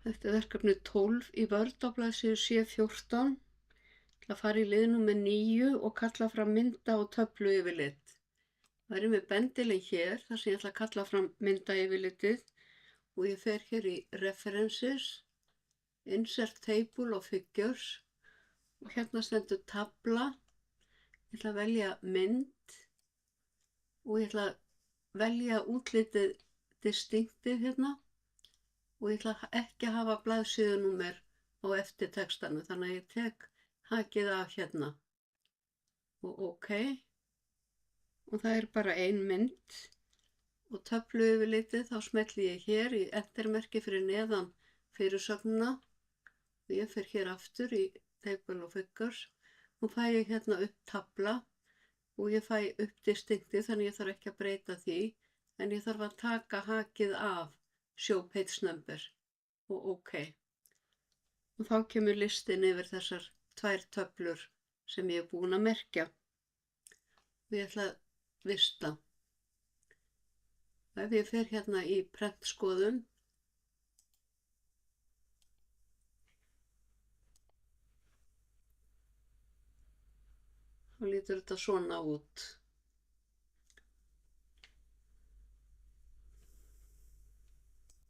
Þetta er verkefni 12 í Word á blaðsíðu C14. Ég ætla að fara í lið númer 9 og kalla fram mynda- og töfluyfirlit. Það er með bendilinn hér þar sem ég ætla að kalla fram myndayfirlitið og ég fer hér í References, Insert Table og Figures og hérna stendur tafla. Ég ætla að velja mynd og ég ætla að velja útlitið Distinctive hérna og ég ætla ekki að hafa blaðsíðunúmer á eftir textanu þannig að ég tek hakið af hérna og OK og það er bara ein mynd og töfluyfirlitið þá smelli ég hér í entermerki fyrir neðan fyrirsögnina og ég fer hér aftur í Table og Figures og fæ ég hérna upp tafla og ég fæ upp Distinctive þannig ég þarf ekki að breyta því en ég þarf að taka hakið af Show Page Number og OK. Og þá kemur listinn yfir þessar 2 töflur sem ég er búin að merkja. Og ég ætla að vista. Ef ég fer hérna í prentskoðun, þá lítur þetta svona út.